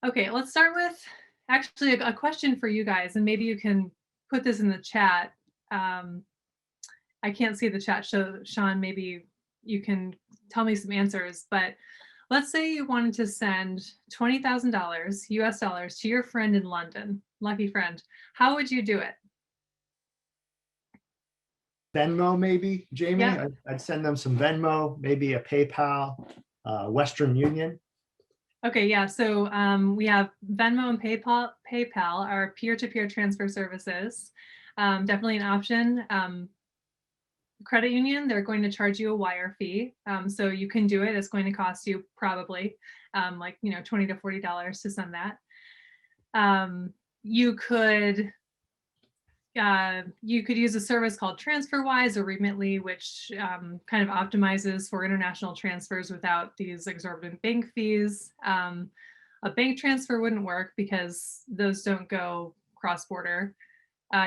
Okay, let's start with actually a question for you guys, and maybe you can put this in the chat. Um, I can't see the chat, so Sean, maybe you can tell me some answers. But let's say you wanted to send $20,000 US dollars to your friend in London, lucky friend. How would you do it? Venmo, maybe, Jamie. Yep. I'd send them some Venmo, maybe a PayPal, Western Union. Okay, yeah. So we have Venmo and PayPal. PayPal are peer-to-peer transfer services. Definitely an option. Credit union, they're going to charge you a wire fee. So you can do it. It's going to cost you probably like, $20 to $40 to send that. You could use a service called TransferWise or Remitly, which kind of optimizes for international transfers without these exorbitant bank fees. A bank transfer wouldn't work because those don't go cross-border.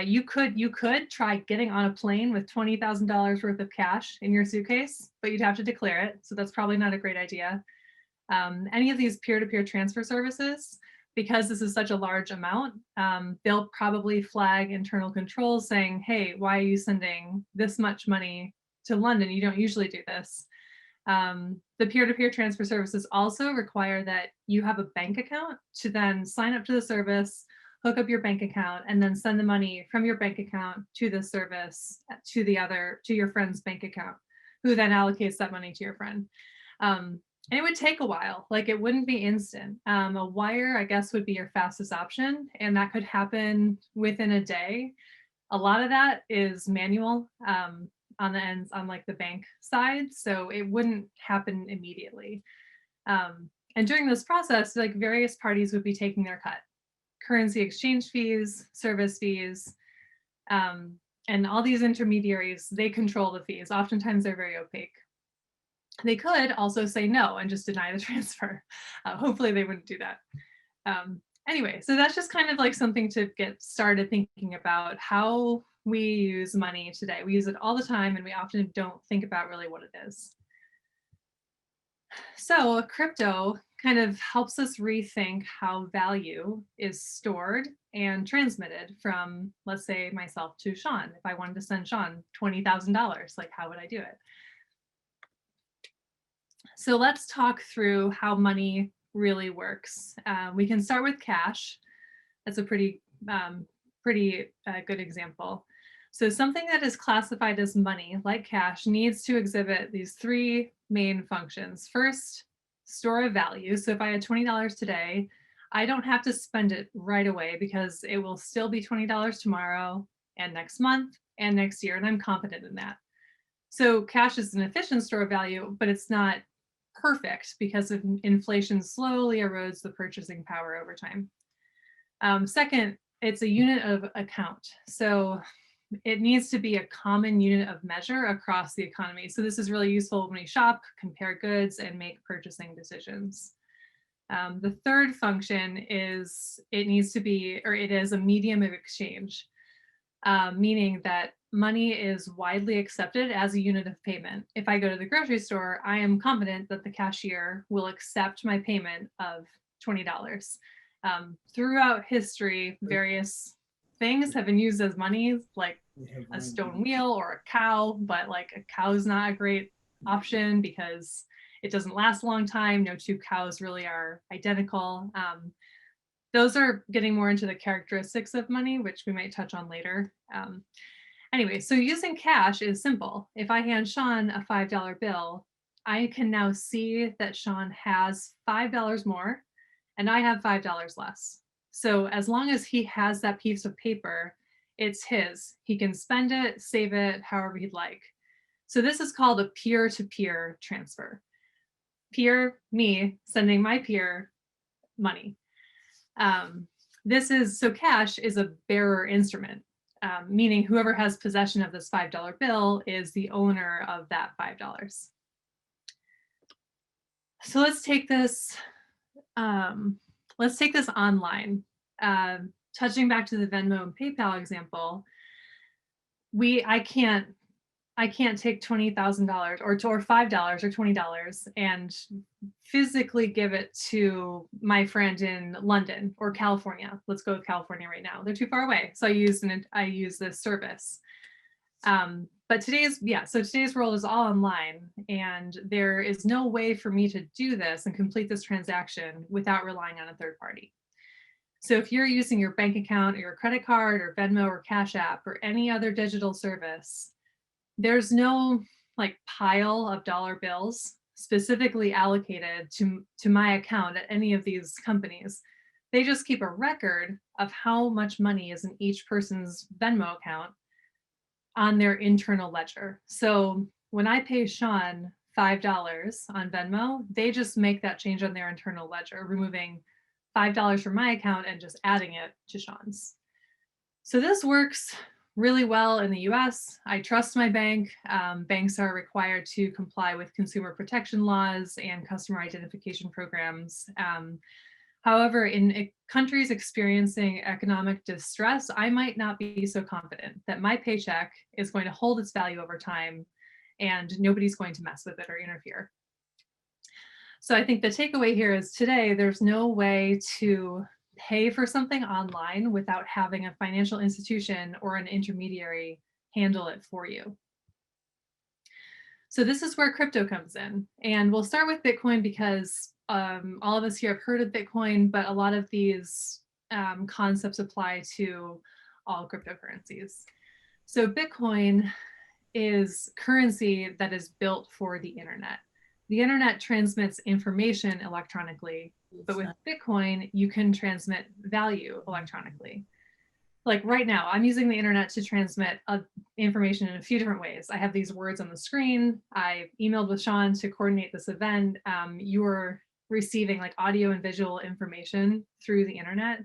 You could try getting on a plane with $20,000 worth of cash in your suitcase, but you'd have to declare it. So that's probably not a great idea. Any of these peer-to-peer transfer services, because this is such a large amount, they'll probably flag internal controls saying, hey, why are you sending this much money to London? You don't usually do this. The peer-to-peer transfer services also require that you have a bank account to then sign up to the service, hook up your bank account, and then send the money from your bank account to the service to your friend's bank account, who then allocates that money to your friend. And it would take a while, like it wouldn't be instant. A wire, I guess, would be your fastest option, and that could happen within a day. A lot of that is manual on the ends, on like the bank side, so it wouldn't happen immediately. And during this process, like various parties would be taking their cut. Currency exchange fees, service fees, and all these intermediaries, they control the fees. Oftentimes they're very opaque. They could also say no and just deny the transfer. Hopefully they wouldn't do that. Anyway, so that's just kind of like something to get started thinking about how we use money today. We use it all the time and we often don't think about really what it is. So crypto kind of helps us rethink how value is stored and transmitted from, let's say, myself to Sean. If I wanted to send Sean $20,000, like how would I do it? So let's talk through how money really works. We can start with cash. That's a pretty good example. So something that is classified as money, like cash, needs to exhibit these three main functions. First, store of value. So if I had $20 today, I don't have to spend it right away because it will still be $20 tomorrow and next month and next year, and I'm confident in that. So cash is an efficient store of value, but it's not perfect because of inflation slowly erodes the purchasing power over time. Second, it's a unit of account. So it needs to be a common unit of measure across the economy. So this is really useful when we shop, compare goods, and make purchasing decisions. The third function is it is a medium of exchange, meaning that money is widely accepted as a unit of payment. If I go to the grocery store, I am confident that the cashier will accept my payment of $20. Throughout history, various things have been used as money, like a stone wheel or a cow, but like a cow is not a great option because it doesn't last a long time. No two cows really are identical. Those are getting more into the characteristics of money, which we might touch on later. Anyway, so using cash is simple. If I hand Sean a $5 bill, I can now see that Sean has $5 more and I have $5 less. So as long as he has that piece of paper, it's his. He can spend it, save it, however he'd like. So this is called a peer-to-peer transfer. Peer, me, sending my peer money. So cash is a bearer instrument, meaning whoever has possession of this $5 bill is the owner of that $5. So let's take this online. Touching back to the Venmo and PayPal example, I can't I can't take $20,000 or $5 or $20 and physically give it to my friend in London or California. Let's go with California right now. They're too far away. So I use this service. But today's world is all online, and there is no way for me to do this and complete this transaction without relying on a third party. So if you're using your bank account or your credit card or Venmo or Cash App or any other digital service, there's no like pile of dollar bills specifically allocated to my account at any of these companies. They just keep a record of how much money is in each person's Venmo account on their internal ledger. So when I pay Sean $5 on Venmo, they just make that change on their internal ledger, removing $5 from my account and just adding it to Sean's. So this works really well in the US. I trust my bank. Banks are required to comply with consumer protection laws and customer identification programs. However, in countries experiencing economic distress, I might not be so confident that my paycheck is going to hold its value over time and nobody's going to mess with it or interfere. So I think the takeaway here is today, there's no way to pay for something online without having a financial institution or an intermediary handle it for you. So this is where crypto comes in. And we'll start with Bitcoin because all of us here have heard of Bitcoin, but a lot of these concepts apply to all cryptocurrencies. So Bitcoin is currency that is built for the internet. The internet transmits information electronically, but with Bitcoin, you can transmit value electronically. Like right now, I'm using the internet to transmit information in a few different ways. I have these words on the screen. I emailed with Sean to coordinate this event. You're receiving like audio and visual information through the internet,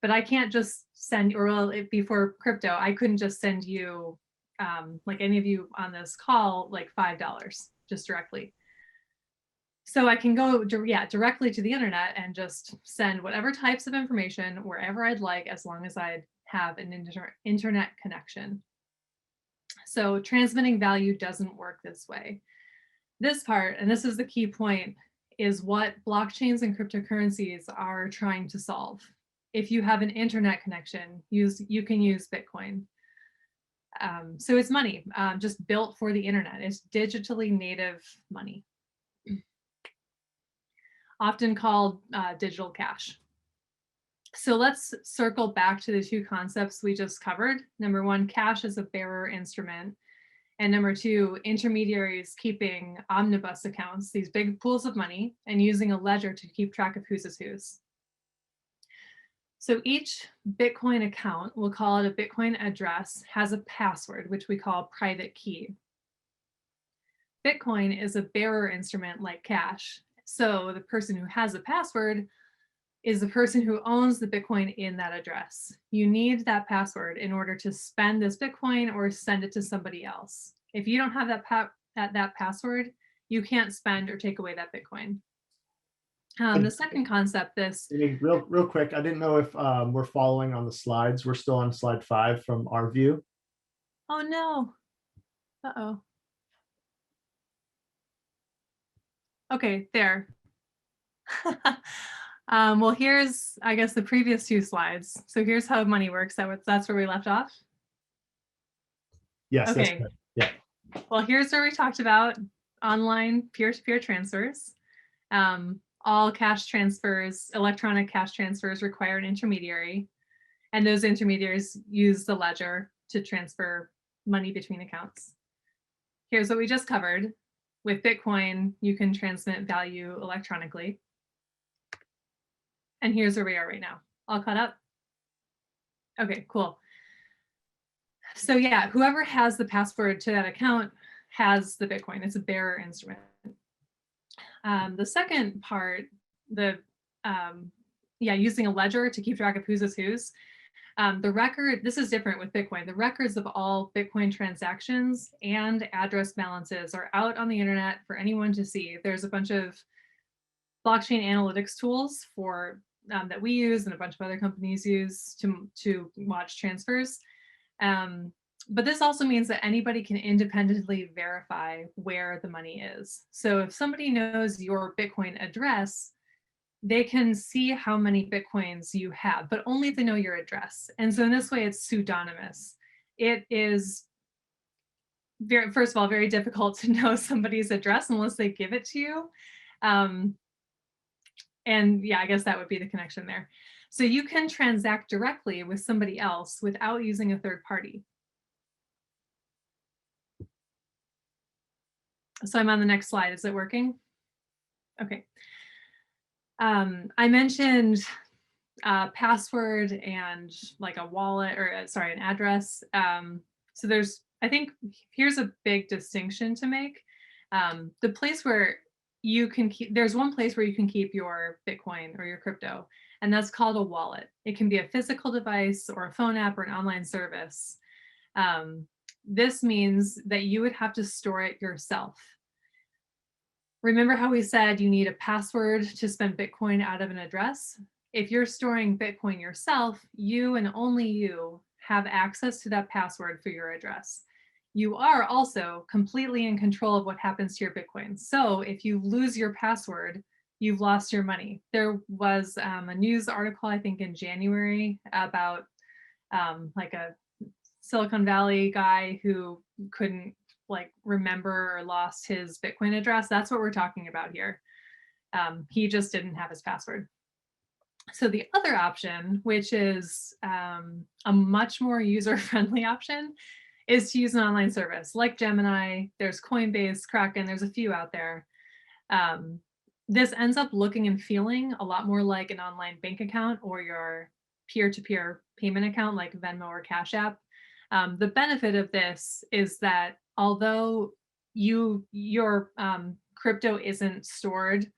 but I can't just send, or well, before crypto, I couldn't just send you, like any of you on this call, like $5 just directly. So I can go directly to the internet and just send whatever types of information wherever I'd like, as long as I have an internet connection. So transmitting value doesn't work this way. This part, and this is the key point, is what blockchains and cryptocurrencies are trying to solve. If you have an internet connection, you can use Bitcoin. So it's money just built for the internet. It's digitally native money, often called digital cash. So let's circle back to the two concepts we just covered. Number one, cash is a bearer instrument. And number two, intermediaries keeping omnibus accounts, these big pools of money, and using a ledger to keep track of whose is whose. So each Bitcoin account, we'll call it a Bitcoin address, has a password, which we call private key. Bitcoin is a bearer instrument like cash. So the person who has the password is the person who owns the Bitcoin in that address. You need that password in order to spend this Bitcoin or send it to somebody else. If you don't have that password, you can't spend or take away that Bitcoin. The second concept, real quick, I didn't know if we're following on the slides. We're still on slide 5 from our view. Oh no. Uh-oh. Okay, there. Well, here's, I guess, the previous two slides. So here's how money works. That's where we left off. Yes. Okay. Yeah. Well, here's where we talked about online peer-to-peer transfers. All cash transfers, electronic cash transfers require an intermediary, and those intermediaries use the ledger to transfer money between accounts. Here's what we just covered. With Bitcoin, you can transmit value electronically. And here's where we are right now. All caught up? Okay, cool. So yeah, whoever has the password to that account has the Bitcoin. It's a bearer instrument. The second part, using a ledger to keep track of whose is whose. The record, this is different with Bitcoin. The records of all Bitcoin transactions and address balances are out on the internet for anyone to see. There's a bunch of blockchain analytics tools that we use and a bunch of other companies use to watch transfers. But this also means that anybody can independently verify where the money is. So if somebody knows your Bitcoin address, they can see how many Bitcoins you have, but only if they know your address. And so in this way, it's pseudonymous. It is first of all, very difficult to know somebody's address unless they give it to you. And yeah, I guess that would be the connection there. So you can transact directly with somebody else without using a third party. So I'm on the next slide. Is it working? Okay. I mentioned password and like a wallet, or sorry, an address. So there's, I think here's a big distinction to make. The place where you can keep, there's one place where you can keep your Bitcoin or your crypto, and that's called a wallet. It can be a physical device or a phone app or an online service. This means that you would have to store it yourself. Remember how we said you need a password to spend Bitcoin out of an address? If you're storing Bitcoin yourself, you and only you have access to that password for your address. You are also completely in control of what happens to your Bitcoin. So if you lose your password, you've lost your money. There was a news article, I think in January, about like a Silicon Valley guy who couldn't like remember or lost his Bitcoin address. That's what we're talking about here. He just didn't have his password. So the other option, which is a much more user-friendly option, is to use an online service like Gemini. There's Coinbase, Kraken, there's a few out there. This ends up looking and feeling a lot more like an online bank account or your peer-to-peer payment account like Venmo or Cash App. The benefit of this is that although your crypto isn't stored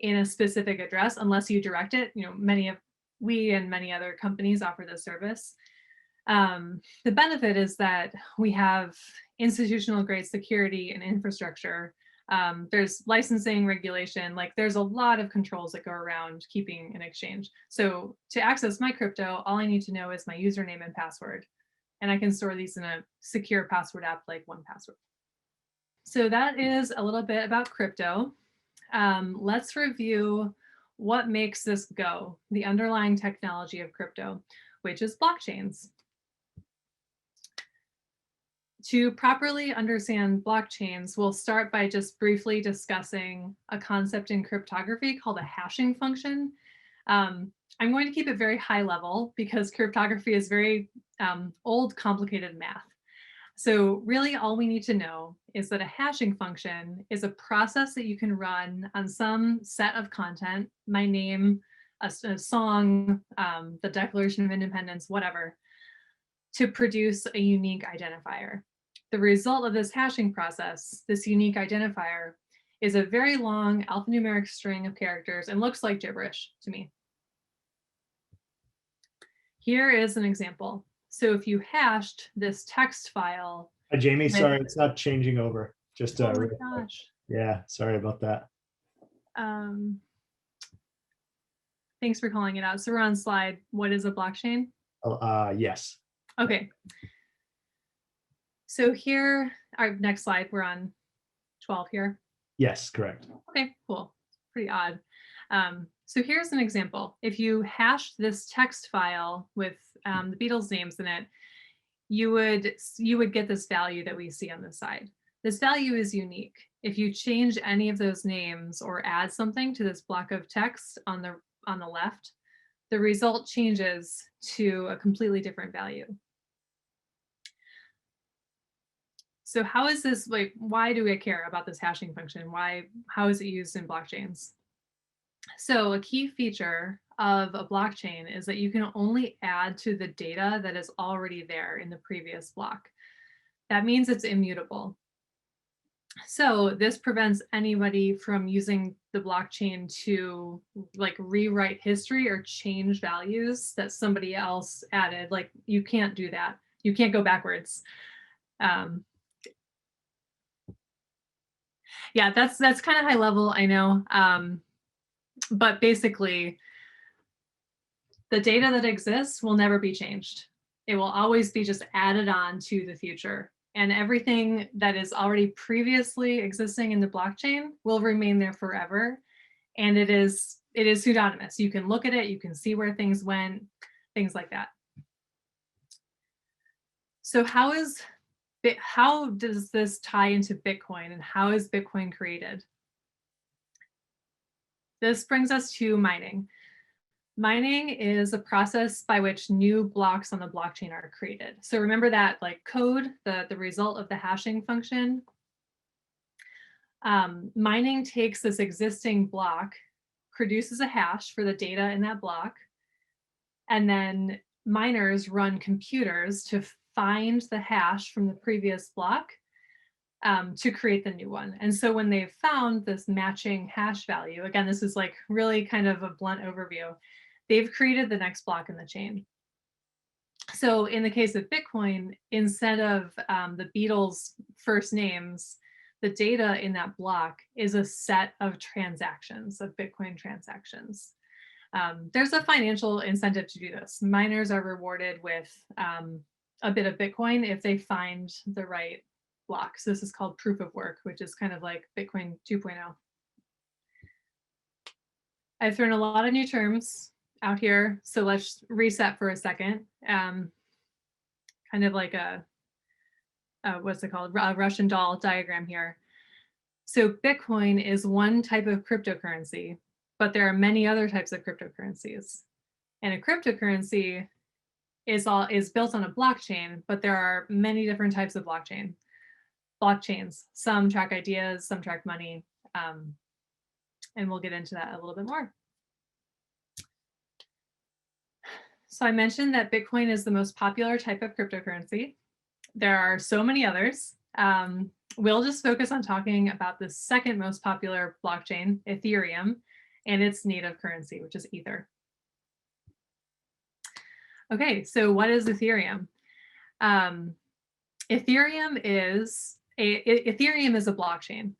in a specific address unless you direct it, we and many other companies offer this service. The benefit is that we have institutional grade security and infrastructure. There's licensing, regulation, like there's a lot of controls that go around keeping an exchange. So to access my crypto, all I need to know is my username and password. And I can store these in a secure password app like 1Password. So that is a little bit about crypto. Let's review what makes this go, the underlying technology of crypto, which is blockchains. To properly understand blockchains, we'll start by just briefly discussing a concept in cryptography called a hashing function. I'm going to keep it very high level because cryptography is very old, complicated math. So really all we need to know is that a hashing function is a process that you can run on some set of content, my name, a song, the Declaration of Independence, whatever, to produce a unique identifier. The result of this hashing process, this unique identifier, is a very long alphanumeric string of characters and looks like gibberish to me. Here is an example. So if you hashed this text file. Jamie, sorry, it's not changing over. Just oh my gosh. Yeah, sorry about that. Thanks for calling it out. So we're on slide, what is a blockchain? Yes. Okay. So here, our next slide, we're on 12 here. Yes, correct. Okay, cool. Pretty odd. So here's an example. If you hashed this text file with the Beatles names in it, you would get this value that we see on this side. This value is unique. If you change any of those names or add something to this block of text on the left, the result changes to a completely different value. So how is this, like, why do we care about this hashing function? How is it used in blockchains? So a key feature of a blockchain is that you can only add to the data that is already there in the previous block. That means it's immutable. So this prevents anybody from using the blockchain to like rewrite history or change values that somebody else added. Like you can't do that. You can't go backwards. Yeah, that's kind of high level, I know. But basically, the data that exists will never be changed. It will always be just added on to the future. And everything that is already previously existing in the blockchain will remain there forever. And it is pseudonymous. You can look at it, you can see where things went, things like that. So how does this tie into Bitcoin, and how is Bitcoin created? This brings us to mining. Mining is a process by which new blocks on the blockchain are created. So remember that like code, the result of the hashing function. Mining takes this existing block, produces a hash for the data in that block, and then miners run computers to find the hash from the previous block to create the new one. And so when they've found this matching hash value, again, this is like really kind of a blunt overview, they've created the next block in the chain. So in the case of Bitcoin, instead of the Beatles' first names, the data in that block is a set of transactions, of Bitcoin transactions. There's a financial incentive to do this. Miners are rewarded with a bit of Bitcoin if they find the right block. So this is called proof of work, which is kind of like Bitcoin 2.0. I've thrown a lot of new terms out here, so let's reset for a second. Kind of like a what's it called? A Russian doll diagram here. So Bitcoin is one type of cryptocurrency, but there are many other types of cryptocurrencies. And a cryptocurrency is built on a blockchain, but there are many different types of blockchains. Some track ideas, some track money, and we'll get into that a little bit more. So I mentioned that Bitcoin is the most popular type of cryptocurrency. There are so many others. We'll just focus on talking about the second most popular blockchain, Ethereum, and its native currency, which is Ether. Okay, so what is Ethereum? Ethereum is a blockchain.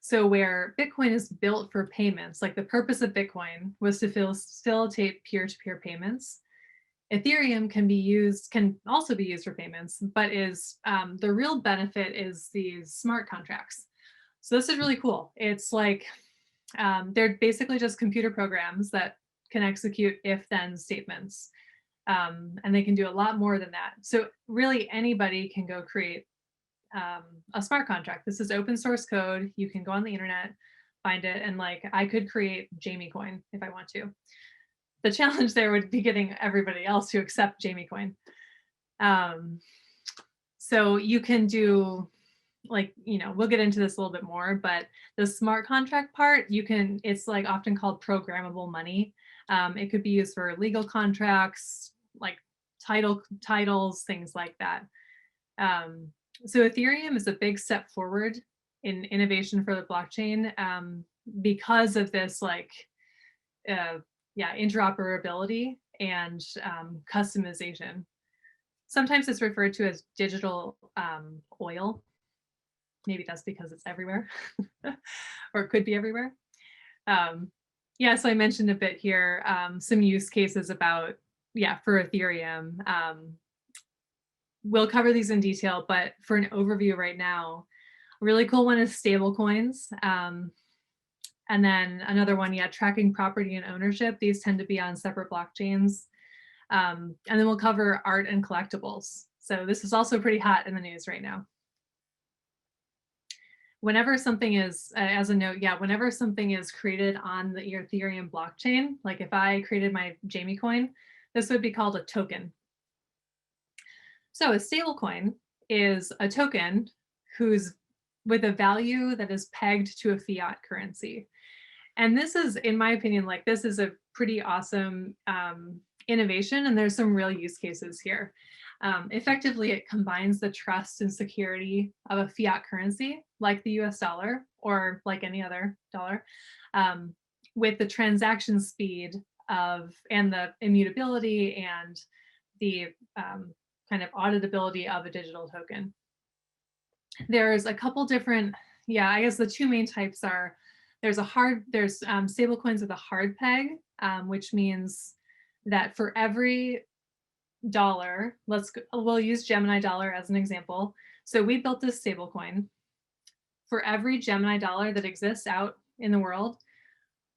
So where Bitcoin is built for payments, like the purpose of Bitcoin was to facilitate peer-to-peer payments. Ethereum can also be used for payments, but the real benefit is these smart contracts. So this is really cool. It's like, they're basically just computer programs that can execute if-then statements. And they can do a lot more than that. So really anybody can go create a smart contract. This is open source code. You can go on the internet, find it, and like I could create Jamie Coin if I want to. The challenge there would be getting everybody else to accept Jamie Coin. So you can do like, we'll get into this a little bit more, but the smart contract part, it's like often called programmable money. It could be used for legal contracts, like titles, things like that. So Ethereum is a big step forward in innovation for the blockchain because of this interoperability and customization. Sometimes it's referred to as digital oil. Maybe that's because it's everywhere or it could be everywhere. So I mentioned a bit here, some use cases about, for Ethereum. We'll cover these in detail, but for an overview right now, a really cool one is stable coins. And then another one, tracking property and ownership. These tend to be on separate blockchains. And then we'll cover art and collectibles. So this is also pretty hot in the news right now. Whenever something is, as a note, whenever something is created on the Ethereum blockchain, like if I created my Jamie Coin, this would be called a token. So a stable coin is a token with a value that is pegged to a fiat currency. And this is, in my opinion, this is a pretty awesome innovation, and there's some real use cases here. Effectively, it combines the trust and security of a fiat currency, like the US dollar or like any other dollar, with the transaction speed and the immutability and the kind of auditability of a digital token. There's a couple different, I guess the two main types are, there's stable coins with a hard peg, which means that for every dollar, we'll use Gemini dollar as an example. So we built this stablecoin. For every Gemini dollar that exists out in the world,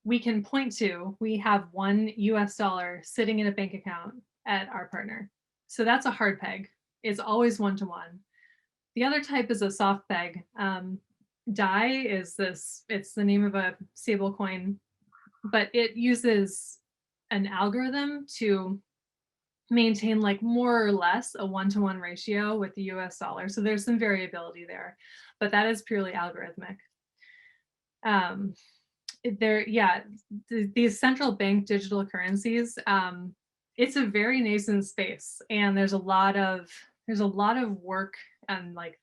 we can point to, we have one US dollar sitting in a bank account at our partner. So that's a hard peg. It's always one-to-one. The other type is a soft peg. DAI is this, it's the name of a stable coin, but it uses an algorithm to maintain like more or less a one-to-one ratio with the US dollar. So there's some variability there, but that is purely algorithmic. These central bank digital currencies, it's a very nascent space, and there's a lot of work and like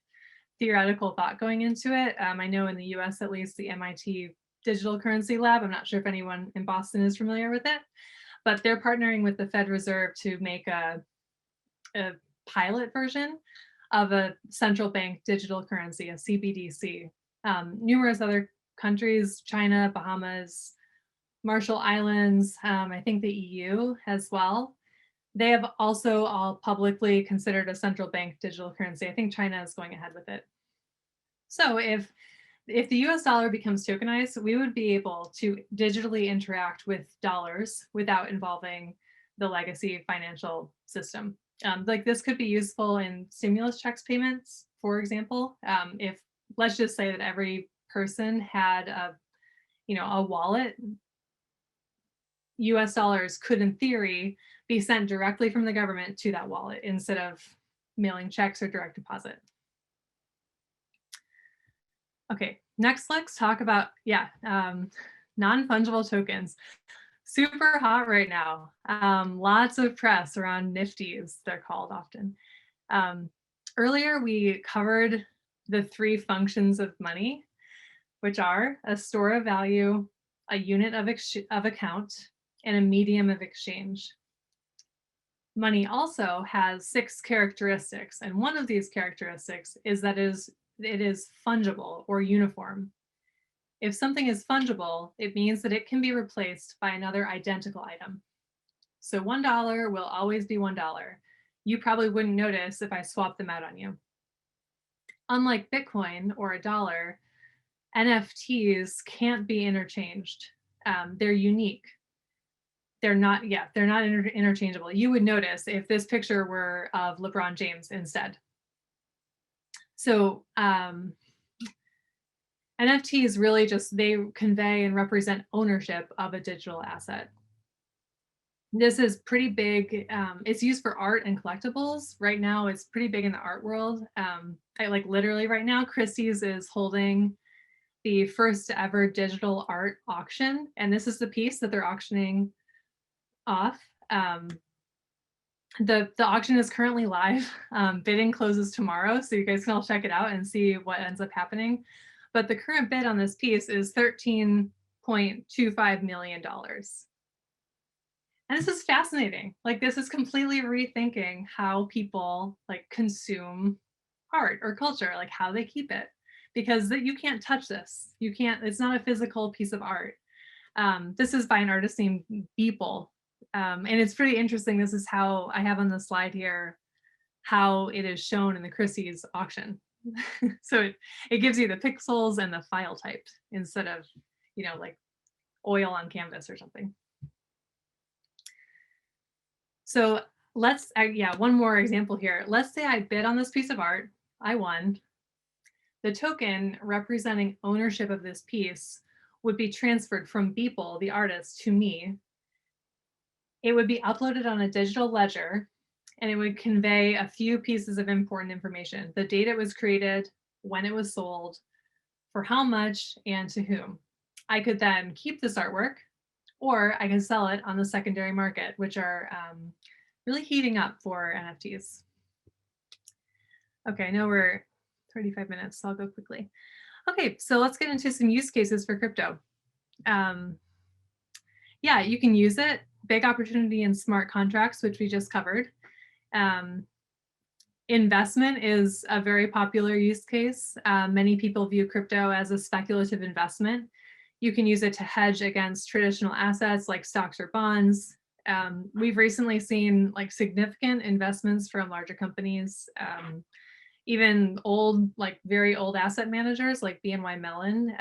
theoretical thought going into it. I know in the US, at least, the MIT Digital Currency Lab, I'm not sure if anyone in Boston is familiar with it, but they're partnering with the Fed Reserve to make a pilot version of a central bank digital currency, a CBDC. Numerous other countries, China, Bahamas, Marshall Islands, I think the EU as well. They have also all publicly considered a central bank digital currency. I think China is going ahead with it. So if the US dollar becomes tokenized, we would be able to digitally interact with dollars without involving the legacy financial system. Like this could be useful in stimulus checks payments, for example. If let's just say that every person had a wallet, US dollars could in theory be sent directly from the government to that wallet instead of mailing checks or direct deposit. Okay, next let's talk about, non-fungible tokens. Super hot right now. Lots of press around Nifties, they're called often. Earlier we covered the three functions of money, which are a store of value, a unit of account, and a medium of exchange. Money also has 6 characteristics, and one of these characteristics is that it is fungible or uniform. If something is fungible, it means that it can be replaced by another identical item. So $1 will always be $1. You probably wouldn't notice if I swapped them out on you. Unlike Bitcoin or a dollar, NFTs can't be interchanged. They're unique. They're not interchangeable. You would notice if this picture were of LeBron James instead. So NFTs really just, they convey and represent ownership of a digital asset. This is pretty big. It's used for art and collectibles. Right now, it's pretty big in the art world. Literally right now, Christie's is holding the first ever digital art auction. And this is the piece that they're auctioning off. The auction is currently live. Bidding closes tomorrow, so you guys can all check it out and see what ends up happening. But the current bid on this piece is $13.25 million. And this is fascinating. Like, this is completely rethinking how people like consume art or culture, like how they keep it, because you can't touch this. You can't, it's not a physical piece of art. This is by an artist named Beeple. And it's pretty interesting. This is how I have on the slide here, how it is shown in the Christie's auction. So it gives you the pixels and the file type instead of, like oil on canvas or something. So one more example here. Let's say I bid on this piece of art, I won. The token representing ownership of this piece would be transferred from Beeple, the artist, to me. It would be uploaded on a digital ledger, and it would convey a few pieces of important information: the date it was created, when it was sold, for how much, and to whom. I could then keep this artwork, or I can sell it on the secondary market, which are really heating up for NFTs. Okay, I know we're 35 minutes, so I'll go quickly. Okay, so let's get into some use cases for crypto. You can use it. Big opportunity in smart contracts, which we just covered. Investment is a very popular use case. Many people view crypto as a speculative investment. You can use it to hedge against traditional assets like stocks or bonds. We've recently seen like significant investments from larger companies, even old, like very old asset managers like BNY Mellon,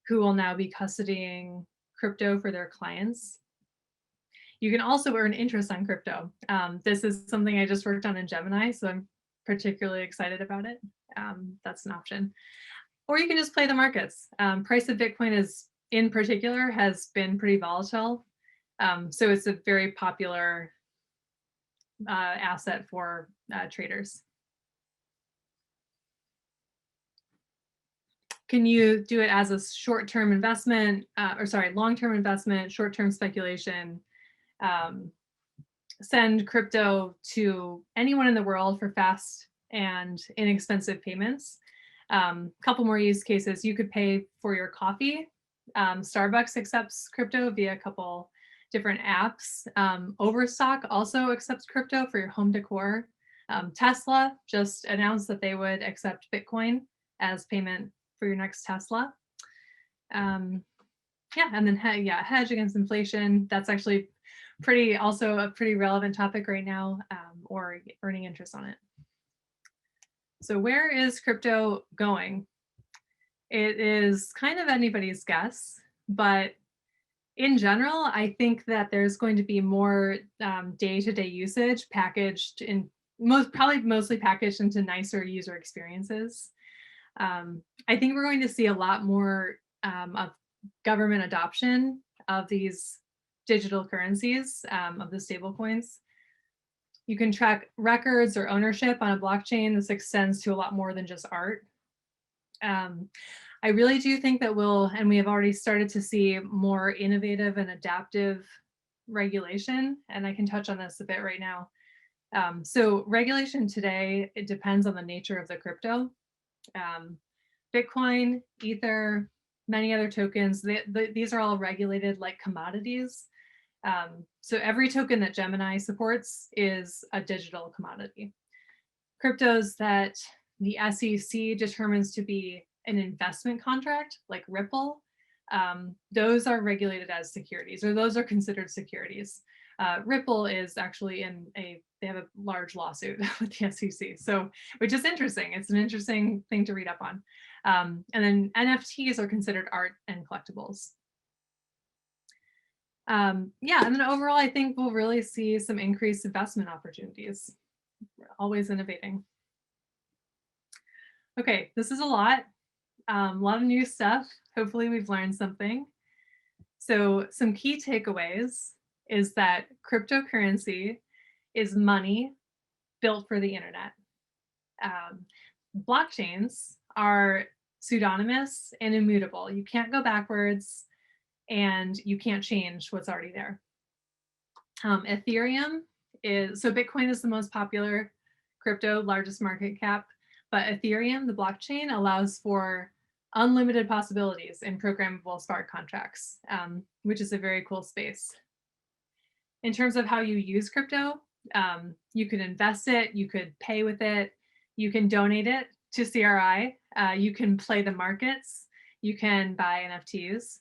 who will now be custodying crypto for their clients. You can also earn interest on crypto. This is something I just worked on in Gemini, so I'm particularly excited about it. That's an option. Or you can just play the markets. Price of Bitcoin is, in particular, has been pretty volatile. So it's a very popular asset for traders. Can you do it as a short-term investment, long-term investment, short-term speculation? Send crypto to anyone in the world for fast and inexpensive payments. Couple more use cases. You could pay for your coffee. Starbucks accepts crypto via a couple different apps. Overstock also accepts crypto for your home decor. Tesla just announced that they would accept Bitcoin as payment for your next Tesla. Yeah, and then hedge against inflation. That's actually also a pretty relevant topic right now, or earning interest on it. So where is crypto going? It is kind of anybody's guess, but in general, I think that there's going to be more day-to-day usage packaged in mostly packaged into nicer user experiences. I think we're going to see a lot more of government adoption of these digital currencies, of the stable coins. You can track records or ownership on a blockchain. This extends to a lot more than just art. I really do think that we have already started to see more innovative and adaptive regulation, and I can touch on this a bit right now. So regulation today, it depends on the nature of the crypto. Bitcoin, Ether, many other tokens, these are all regulated like commodities. So every token that Gemini supports is a digital commodity. Cryptos that the SEC determines to be an investment contract, like Ripple, those are regulated as securities, or those are considered securities. Ripple is actually they have a large lawsuit with the SEC, so, which is interesting. It's an interesting thing to read up on. And then NFTs are considered art and collectibles. Yeah, and then overall, I think we'll really see some increased investment opportunities. We're always innovating. Okay, this is a lot of new stuff. Hopefully we've learned something. So some key takeaways is that cryptocurrency is money built for the internet. Blockchains are pseudonymous and immutable. You can't go backwards, and you can't change what's already there. Ethereum so Bitcoin is the most popular crypto, largest market cap, but Ethereum, the blockchain, allows for unlimited possibilities in programmable smart contracts, which is a very cool space. In terms of how you use crypto, you could invest it, you could pay with it, you can donate it to CRI, you can play the markets, you can buy NFTs.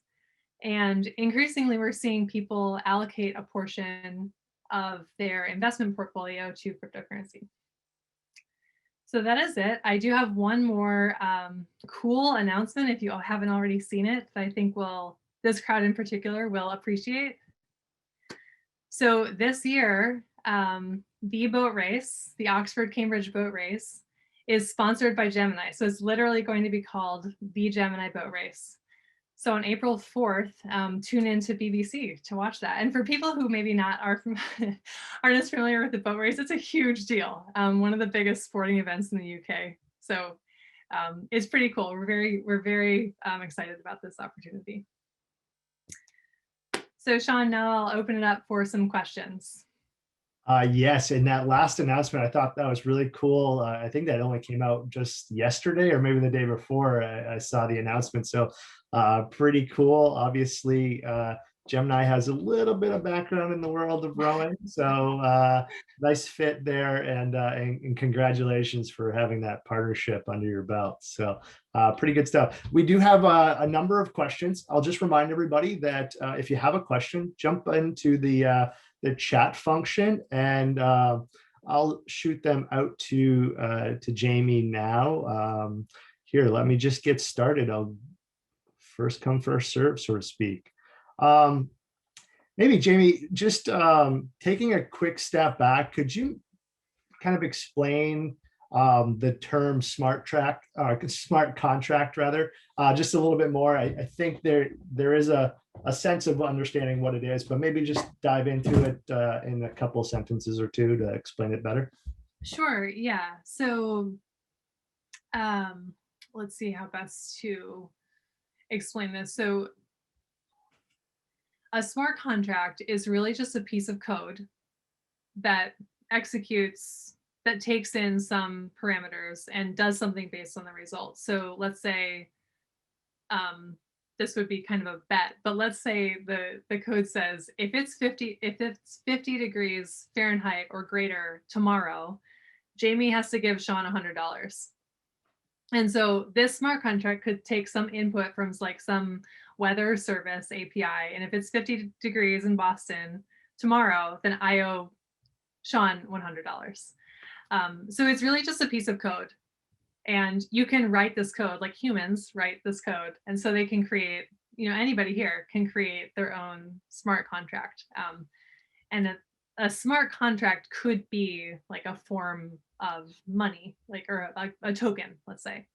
And increasingly, we're seeing people allocate a portion of their investment portfolio to cryptocurrency. So that is it. I do have one more cool announcement if you haven't already seen it, that I think this crowd in particular will appreciate. So this year, the boat race, the Oxford-Cambridge boat race, is sponsored by Gemini. So it's literally going to be called the Gemini Boat Race. So on April 4th, tune in to BBC to watch that. And for people who maybe aren't as familiar with the boat race, it's a huge deal. One of the biggest sporting events in the UK. So it's pretty cool. We're very excited about this opportunity. So Sean, now I'll open it up for some questions. Yes, and that last announcement, I thought that was really cool. I think that only came out just yesterday or maybe the day before I saw the announcement. So pretty cool. Obviously, Gemini has a little bit of background in the world of rowing, so nice fit there, and congratulations for having that partnership under your belt. So pretty good stuff. We do have a number of questions. I'll just remind everybody that if you have a question, jump into the chat function, and I'll shoot them out to Jamie now. Here, let me just get started. I'll first come, first serve, so to speak. Maybe Jamie, just taking a quick step back, could you kind of explain the term smart contract rather, just a little bit more? I think there is a sense of understanding what it is, but maybe just dive into it in a couple of sentences or two to explain it better. Sure, yeah. So let's see how best to explain this. So a smart contract is really just a piece of code that executes, that takes in some parameters and does something based on the results. So let's say this would be kind of a bet, but let's say the code says if it's 50 degrees Fahrenheit or greater tomorrow, Jamie has to give Sean $100. And so this smart contract could take some input from like some weather service API. And if it's 50 degrees in Boston tomorrow, then I owe Sean $100. So it's really just a piece of code. And you can write this code, like humans write this code. And so they can create, anybody here can create their own smart contract. And a smart contract could be like a form of money, like, or a token, let's say.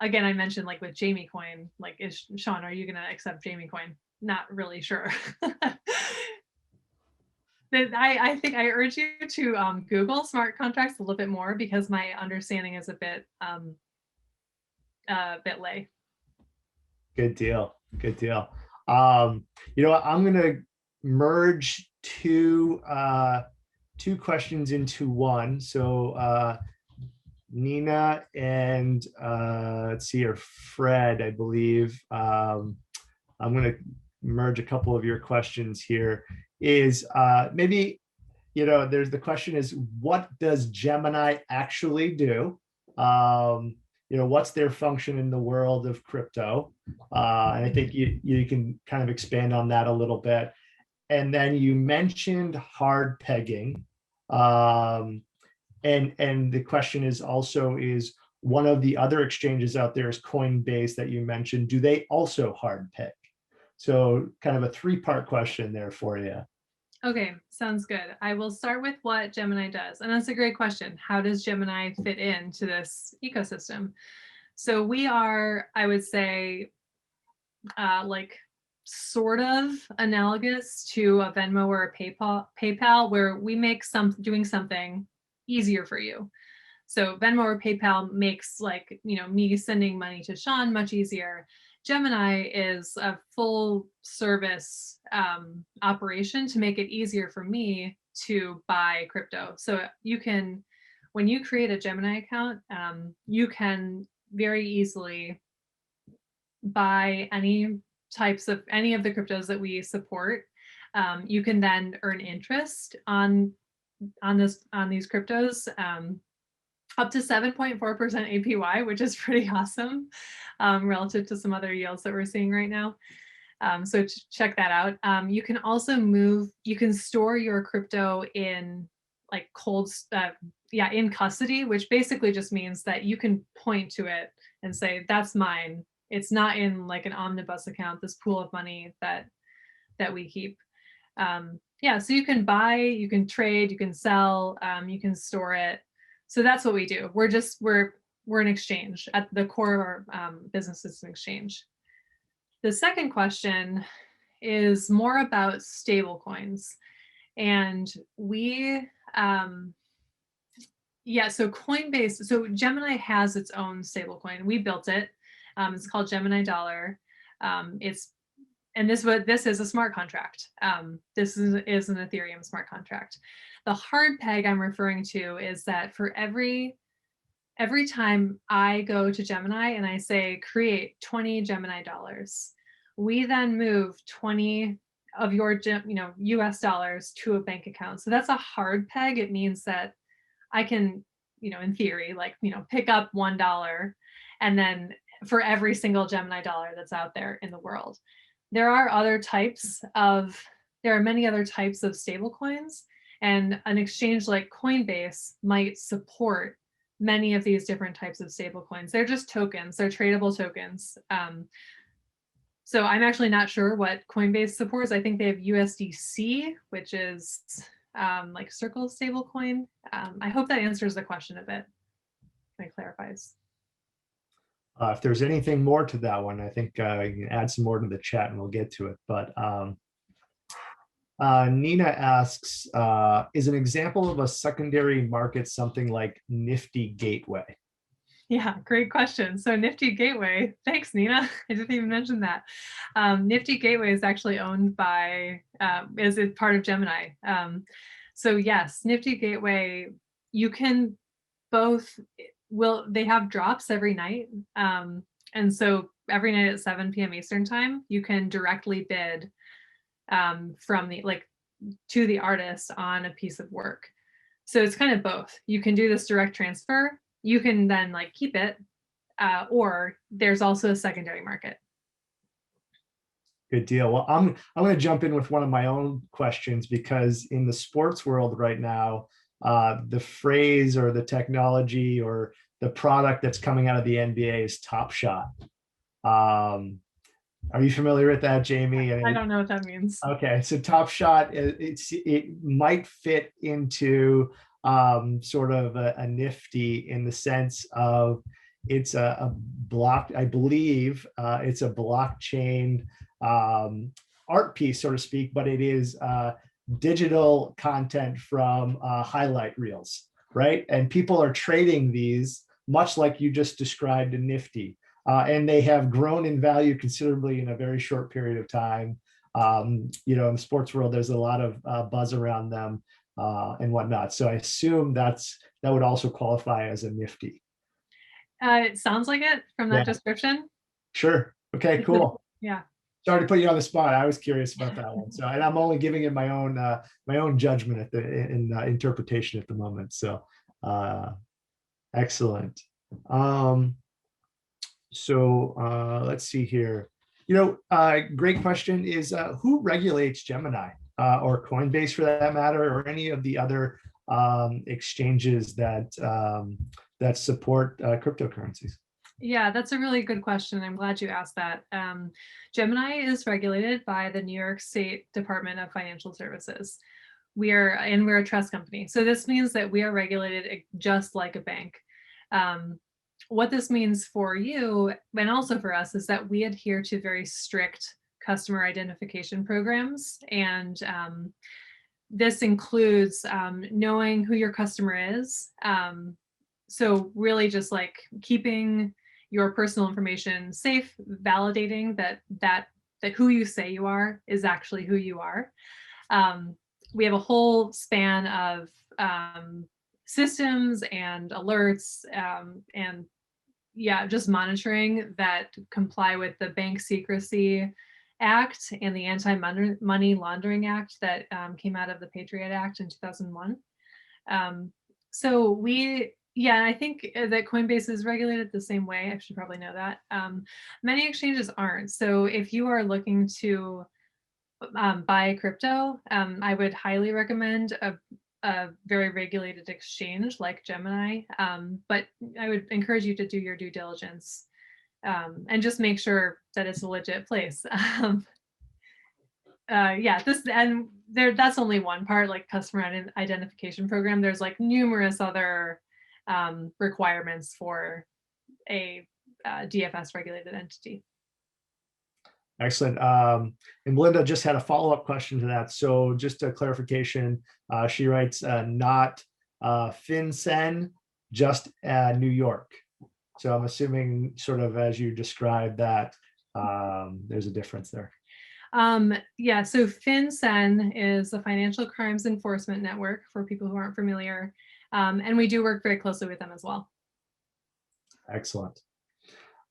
Again, I mentioned like with Jamie coin, like, Sean, are you going to accept Jamie coin? Not really sure. I think I urge you to Google smart contracts a little bit more, because my understanding is a bit lay. Good deal. Good deal. I'm going to merge two questions into one. So Nina and let's see, or Fred, I believe. I'm going to merge a couple of your questions here. Is maybe, there's the question is, what does Gemini actually do? What's their function in the world of crypto? And I think you can kind of expand on that a little bit. And then you mentioned hard pegging. And the question is also, is one of the other exchanges out there is Coinbase that you mentioned. Do they also hard peg? So kind of a three-part question there for you. Okay, sounds good. I will start with what Gemini does. And that's a great question. How does Gemini fit into this ecosystem? So we are, I would say, like sort of analogous to a Venmo or a PayPal, where we make doing something easier for you. So Venmo or PayPal makes, like, me sending money to Sean much easier. Gemini is a full service operation to make it easier for me to buy crypto. So you can, when you create a Gemini account, you can very easily buy any of the cryptos that we support. You can then earn interest on these cryptos. Up to 7.4% APY, which is pretty awesome relative to some other yields that we're seeing right now. So check that out. You can also you can store your crypto in like in custody, which basically just means that you can point to it and say, that's mine. It's not in like an omnibus account, this pool of money that we keep. So you can buy, you can trade, you can sell, you can store it. So that's what we do. We're an exchange. At the core of our business is an exchange. The second question is more about stable coins. And we, so Coinbase, so Gemini has its own stable coin. We built it. It's called Gemini Dollar. This is a smart contract. This is an Ethereum smart contract. The hard peg I'm referring to is that for every time I go to Gemini and I say, create 20 Gemini dollars, we then move 20 of your US dollars to a bank account. So that's a hard peg. It means that I can, in theory, like, pick up $1 and then for every single Gemini dollar that's out there in the world. There are many other types of stable coins, and an exchange like Coinbase might support many of these different types of stable coins. They're just tokens, they're tradable tokens. So I'm actually not sure what Coinbase supports. I think they have USDC, which is like Circle stablecoin. I hope that answers the question a bit. It clarifies. If there's anything more to that one, I think you can add some more to the chat and we'll get to it. But Nina asks, is an example of a secondary market something like Nifty Gateway? Yeah, great question. So Nifty Gateway, thanks, Nina. I didn't even mention that. Nifty Gateway is actually owned by, is it part of Gemini? So yes, Nifty Gateway, you can both, they have drops every night. And so every night at 7 p.m. Eastern time, you can directly bid from to the artist on a piece of work. So it's kind of both. You can do this direct transfer. You can then keep it, or there's also a secondary market. Good deal. Well, I'm going to jump in with one of my own questions, because in the sports world right now, the phrase or the technology or the product that's coming out of the NBA is Top Shot. Are you familiar with that, Jamie? I don't know what that means. Okay, so Top Shot, it might fit into sort of a Nifty in the sense of it's a block, I believe it's a blockchain art piece, so to speak, but it is digital content from highlight reels, right? And people are trading these much like you just described in Nifty. And they have grown in value considerably in a very short period of time. In the sports world, there's a lot of buzz around them and whatnot. So I assume that would also qualify as a Nifty. It sounds like it from that description. Sure. Okay, cool. Yeah. Sorry to put you on the spot. I was curious about that one. So, and I'm only giving it my own judgment in interpretation at the moment. So, excellent. So let's see here. Great question is who regulates Gemini or Coinbase for that matter, or any of the other exchanges that support cryptocurrencies? Yeah, that's a really good question. I'm glad you asked that. Gemini is regulated by the New York State Department of Financial Services. We're a trust company. So this means that we are regulated just like a bank. What this means for you and also for us is that we adhere to very strict customer identification programs. And this includes knowing who your customer is. So really just keeping your personal information safe, validating that who you say you are is actually who you are. We have a whole span of systems and alerts and just monitoring that comply with the Bank Secrecy Act and the Anti-Money Laundering Act that came out of the Patriot Act in 2001. I think that Coinbase is regulated the same way. I should probably know that. Many exchanges aren't. So if you are looking to buy crypto, I would highly recommend a very regulated exchange like Gemini, but I would encourage you to do your due diligence and just make sure that it's a legit place. That's only one part, like customer identification program. There's numerous other requirements for a DFS regulated entity. Excellent. And Melinda just had a follow-up question to that. So just a clarification, she writes, not FinCEN, just New York. So I'm assuming sort of as you described that, there's a difference there. So FinCEN is the Financial Crimes Enforcement Network for people who aren't familiar. And we do work very closely with them as well. Excellent.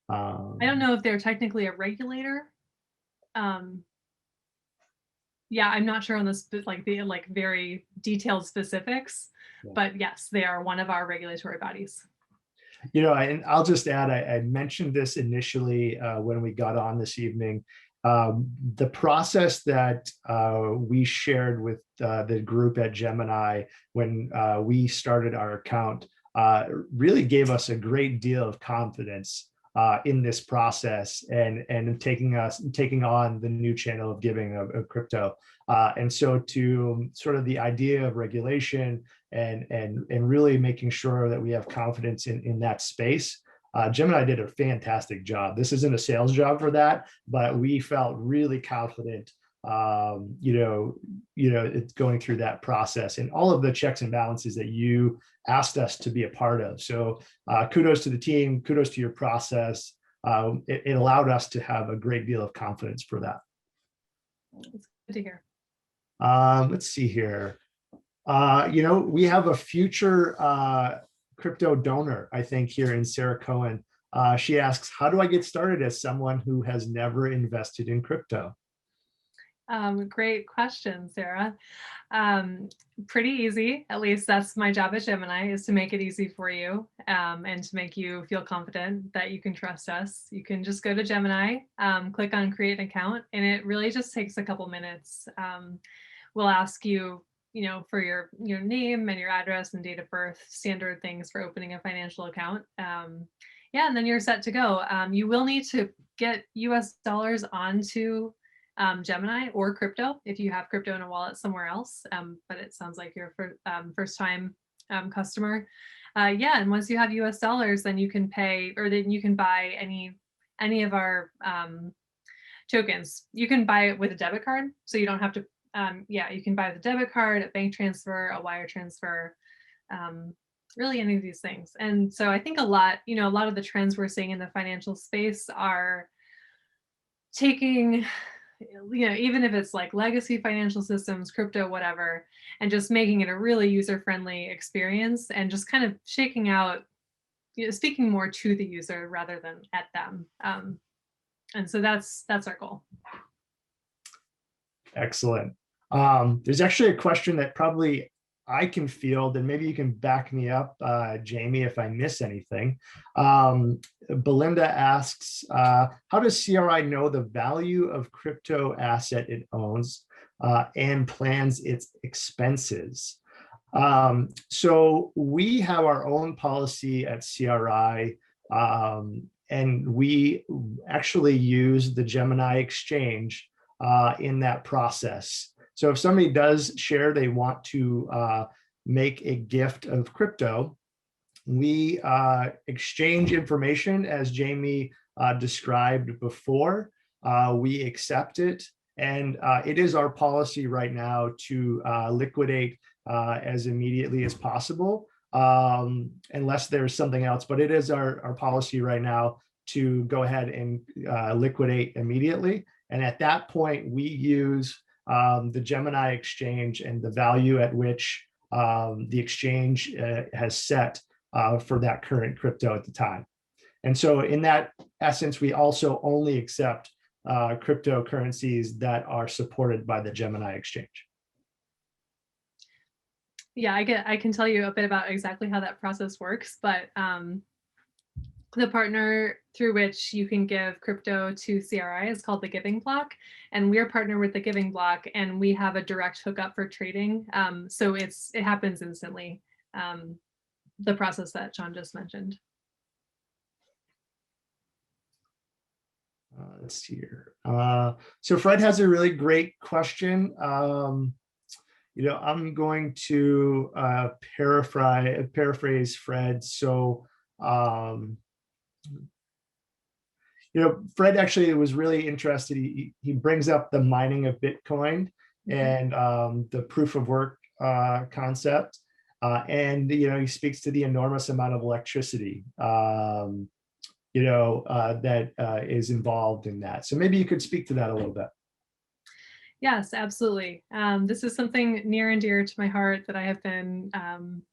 I don't know if they're technically a regulator. Yeah, I'm not sure on the very detailed specifics, Yeah. but yes, they are one of our regulatory bodies. And I'll just add, I mentioned this initially when we got on this evening. The process that we shared with the group at Gemini when we started our account really gave us a great deal of confidence in this process and taking on the new channel of giving of crypto. And so to sort of the idea of regulation and really making sure that we have confidence in that space. Gemini did a fantastic job. This isn't a sales job for that, but we felt really confident, it's going through that process and all of the checks and balances that you asked us to be a part of. So kudos to the team, kudos to your process. It allowed us to have a great deal of confidence for that. It's good to hear. Let's see here. We have a future crypto donor, I think, here in Sarah Cohen. She asks, how do I get started as someone who has never invested in crypto? Great question, Sarah. Pretty easy. At least that's my job at Gemini, is to make it easy for you and to make you feel confident that you can trust us. You can just go to Gemini, click on create an account, and it really just takes a couple minutes. We'll ask you, for your name and your address and date of birth, standard things for opening a financial account. Yeah, and then you're set to go. You will need to get US dollars onto Gemini or crypto if you have crypto in a wallet somewhere else. But it sounds like you're first time customer. Yeah, and once you have US dollars, then you can pay, or then you can buy any of our tokens. You can buy it with a debit card, so you don't have to. You can buy with a debit card, a bank transfer, a wire transfer, really any of these things. And so I think a lot of the trends we're seeing in the financial space are taking, even if it's like legacy financial systems, crypto, whatever, and just making it a really user-friendly experience and just kind of shaking out, speaking more to the user rather than at them. And so that's our goal. Excellent. There's actually a question that probably I can field, and maybe you can back me up, Jamie, if I miss anything. Belinda asks, how does CRI know the value of crypto asset it owns and plans its expenses? So we have our own policy at CRI, and we actually use the Gemini exchange in that process. So if somebody does share they want to make a gift of crypto, we exchange information as Jamie described before. We accept it, and it is our policy right now to liquidate as immediately as possible, unless there's something else. But it is our policy right now to go ahead and liquidate immediately. And at that point, we use the Gemini exchange and the value at which the exchange has set for that current crypto at the time. And so in that essence, we also only accept cryptocurrencies that are supported by the Gemini exchange. Yeah, I can tell you a bit about exactly how that process works, but the partner through which you can give crypto to CRI is called the Giving Block, and we're partnered with the Giving Block, and we have a direct hookup for trading. So it happens instantly, the process that John just mentioned. Let's see here. So Fred has a really great question. I'm going to paraphrase Fred. So Fred actually was really interested. He brings up the mining of Bitcoin and the proof of work concept. And, he speaks to the enormous amount of electricity, that is involved in that. So maybe you could speak to that a little bit. Yes, absolutely. This is something near and dear to my heart that I have been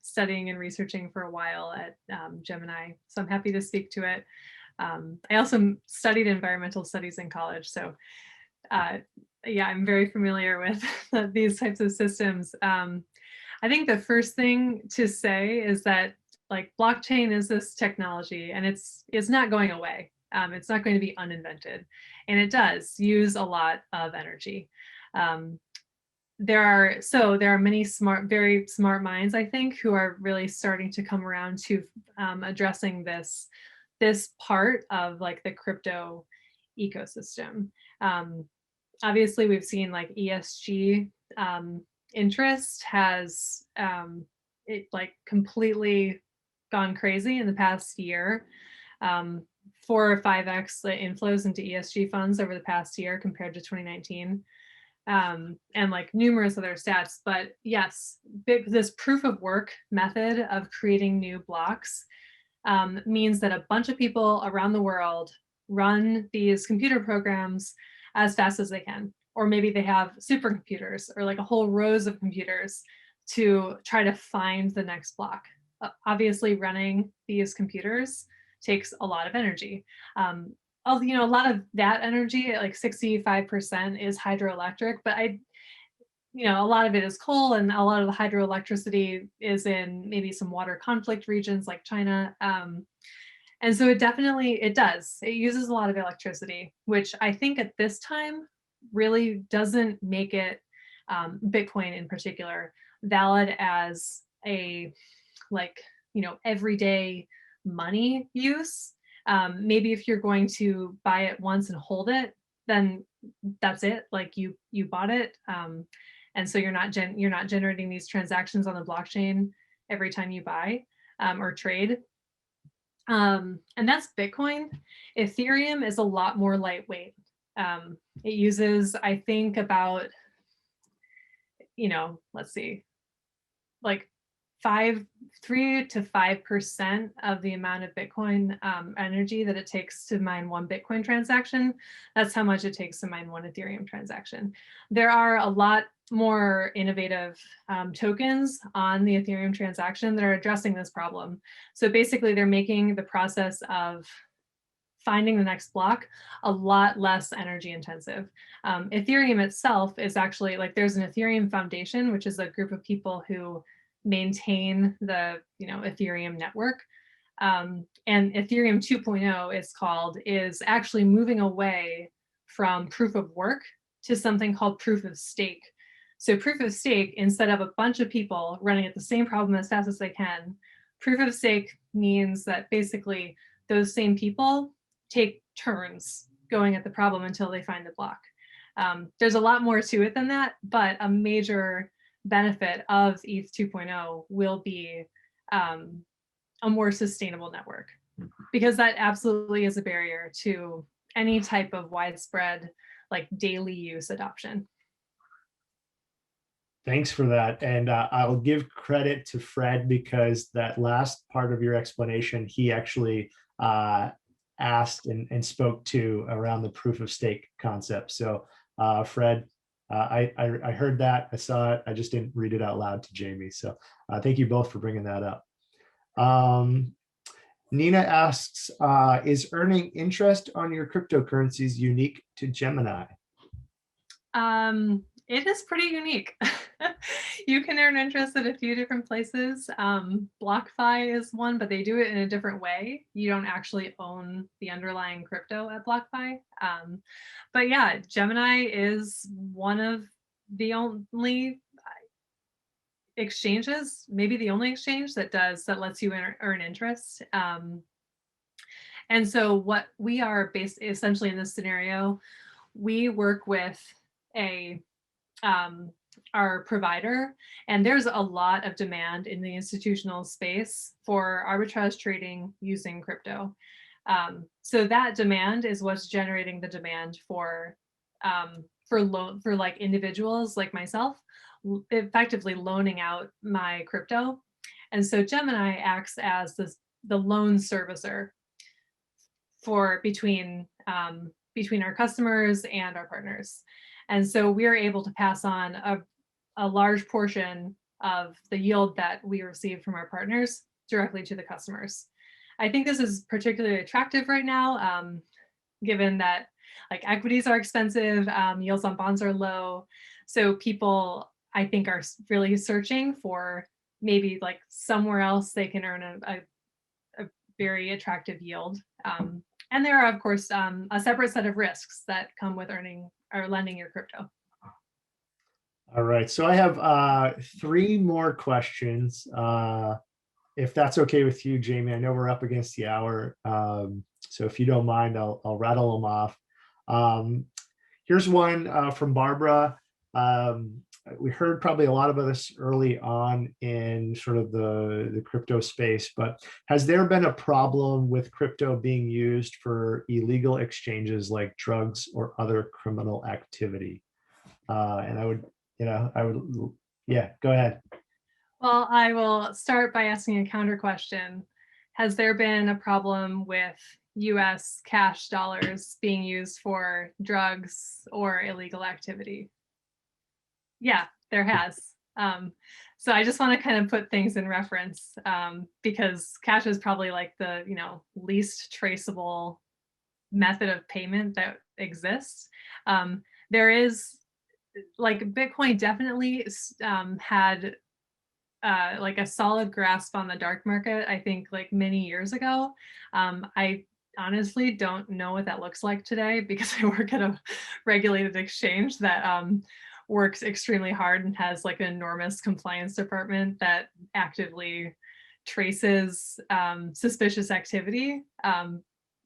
studying and researching for a while at Gemini. So I'm happy to speak to it. I also studied environmental studies in college. So Yeah, I'm very familiar with these types of systems. I think the first thing to say is that like blockchain is this technology and it's not going away. It's not going to be uninvented, and it does use a lot of energy. Um, there are many very smart minds, I think, who are really starting to come around to addressing this part of like the crypto ecosystem. Um, Obviously, we've seen like ESG interest has it like completely gone crazy in the past year. Um, 4 or 5x the inflows into ESG funds over the past year compared to 2019, and like numerous other stats. But yes, this proof of work method of creating new blocks means that a bunch of people around the world run these computer programs as fast as they can. Or maybe they have supercomputers or like a whole rows of computers to try to find the next block. Obviously, running these computers takes a lot of energy. A lot of that energy, like 65%, is hydroelectric, but a lot of it is coal, and a lot of the hydroelectricity is in maybe some water conflict regions like China. And so it uses a lot of electricity, which I think at this time really doesn't make it, Bitcoin in particular, valid as a everyday money use. Maybe if you're going to buy it once and hold it, then that's it. Like you bought it, and so you're not generating these transactions on the blockchain every time you buy or trade. And that's Bitcoin. Ethereum is a lot more lightweight. It uses, I think, about, let's see, like 3 to 5% of the amount of Bitcoin energy that it takes to mine one Bitcoin transaction. That's how much it takes to mine one Ethereum transaction. There are a lot more innovative tokens on the Ethereum transaction that are addressing this problem. So basically, they're making the process of finding the next block a lot less energy intensive. Ethereum itself is actually like, there's an Ethereum Foundation, which is a group of people who maintain the Ethereum network. And Ethereum 2.0 is actually moving away from proof of work to something called proof of stake. So proof of stake, instead of a bunch of people running at the same problem as fast as they can, proof of stake means that basically those same people take turns going at the problem until they find the block. There's a lot more to it than that, but a major benefit of ETH 2.0 will be a more sustainable network, because that absolutely is a barrier to any type of widespread, like daily use adoption. Thanks for that. And I'll give credit to Fred, because that last part of your explanation, he actually asked and spoke to around the proof of stake concept. So Fred, I heard that, I saw it, I just didn't read it out loud to Jamie. So thank you both for bringing that up. Nina asks, is earning interest on your cryptocurrencies unique to Gemini? It is pretty unique. You can earn interest at a few different places. BlockFi is one, but they do it in a different way. You don't actually own the underlying crypto at BlockFi. But yeah, Gemini is one of the only exchanges, maybe the only exchange that lets you earn interest. And so what we are based essentially in this scenario, we work with our provider, and there's a lot of demand in the institutional space for arbitrage trading using crypto. So that demand is what's generating the demand for like individuals like myself, effectively loaning out my crypto. And so Gemini acts as the loan servicer between our customers and our partners. And so we're able to pass on a large portion of the yield that we receive from our partners directly to the customers. I think this is particularly attractive right now, given that like equities are expensive, yields on bonds are low. So people, I think, are really searching for maybe like somewhere else they can earn a very attractive yield. And there are, of course, a separate set of risks that come with earning or lending your crypto. All right. So I have 3 more questions. If that's okay with you, Jamie. I know we're up against the hour. So if you don't mind, I'll rattle them off. Here's one from Barbara. We heard probably a lot of this early on in sort of the crypto space, but has there been a problem with crypto being used for illegal exchanges like drugs or other criminal activity? And yeah, go ahead. Well, I will start by asking a counter question. Has there been a problem with US cash dollars being used for drugs or illegal activity? Yeah, there has. So I just want to kind of put things in reference because cash is probably like the least traceable method of payment that exists. There is like Bitcoin definitely had like a solid grasp on the dark market, I think like many years ago. I honestly don't know what that looks like today because I work at a regulated exchange that works extremely hard and has like an enormous compliance department that actively traces suspicious activity.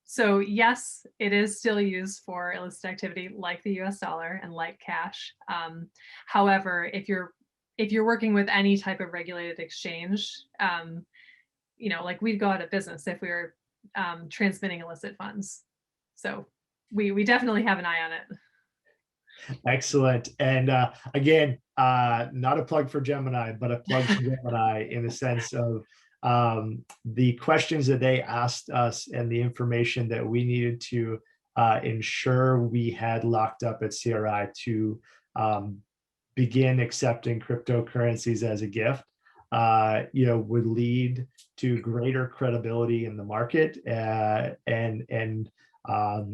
So yes, it is still used for illicit activity like the US dollar and like cash. However, if you're working with any type of regulated exchange, like we'd go out of business if we were transmitting illicit funds. So we definitely have an eye on it. Excellent. And again, not a plug for Gemini, but a plug for Gemini in the sense of the questions that they asked us and the information that we needed to ensure we had locked up at CRI to begin accepting cryptocurrencies as a gift, would lead to greater credibility in the market and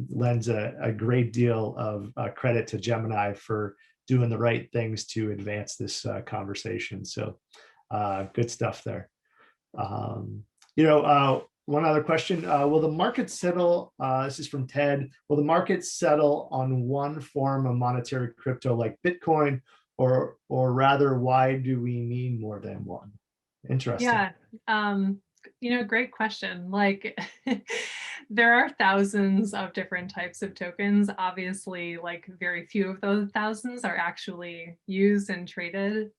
lends a great deal of credit to Gemini for doing the right things to advance this conversation. So good stuff there. One other question, will the market settle, this is from Ted, will the market settle on one form of monetary crypto like Bitcoin, or rather, why do we need more than one? Interesting. Yeah, great question. Like there are thousands of different types of tokens. Obviously, like very few of those thousands are actually used and traded.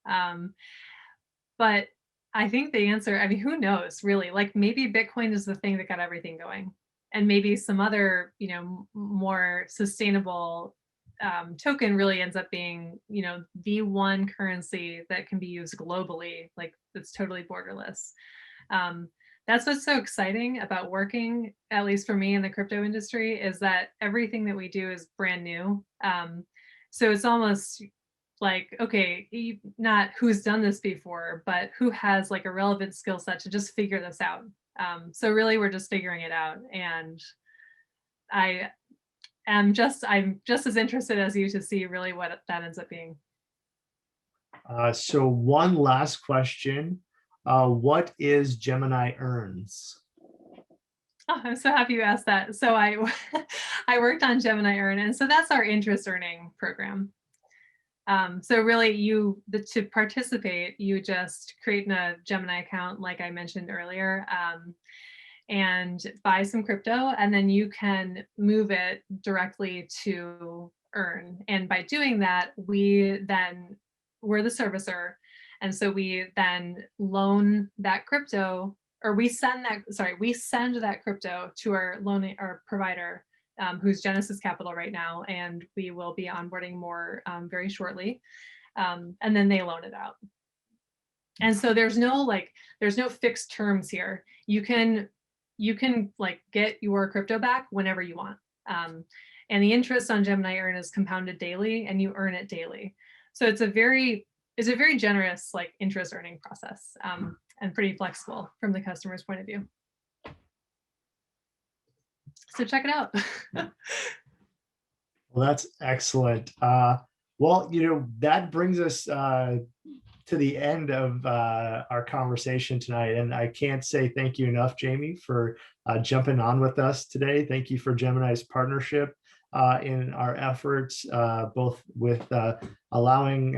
But I think the answer, I mean, who knows really? Like maybe Bitcoin is the thing that got everything going. And maybe some other, more sustainable token really ends up being, the one currency that can be used globally, like it's totally borderless. That's what's so exciting about working, at least for me in the crypto industry, is that everything that we do is brand new. So it's almost like, okay, not who's done this before, but who has like a relevant skill set to just figure this out. So really we're just figuring it out. And I'm just as interested as you to see really what that ends up being. So one last question. What is Gemini Earns? Oh, I'm so happy you asked that. So I worked on Gemini Earn, and so that's our interest earning program. So really to participate, you just create a Gemini account, like I mentioned earlier, and buy some crypto, and then you can move it directly to Earn. And by doing that, we're the servicer. And so we then loan that crypto, or we send that crypto to our provider, who's Genesis Capital right now, and we will be onboarding more very shortly. And then they loan it out. And so there's no fixed terms here. You can like get your crypto back whenever you want. And the interest on Gemini Earn is compounded daily, and you earn it daily. So it's a very generous like interest earning process, and pretty flexible from the customer's point of view. So check it out. Well, that's excellent. Well, that brings us to the end of our conversation tonight. And I can't say thank you enough, Jamie, for jumping on with us today. Thank you for Gemini's partnership in our efforts, both with allowing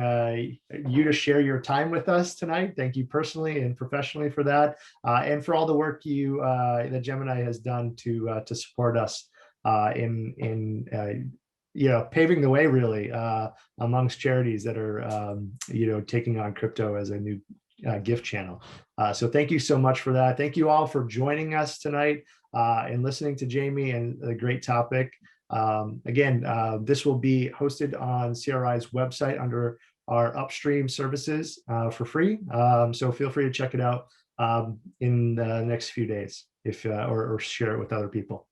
you to share your time with us tonight. Thank you personally and professionally for that, and for all the work that Gemini has done to support us in paving the way, really, amongst charities that are taking on crypto as a new gift channel. So thank you so much for that. Thank you all for joining us tonight and listening to Jamie and the great topic. Again, this will be hosted on CRI's website under our upstream services for free. So feel free to check it out in the next few days, if or share it with other people.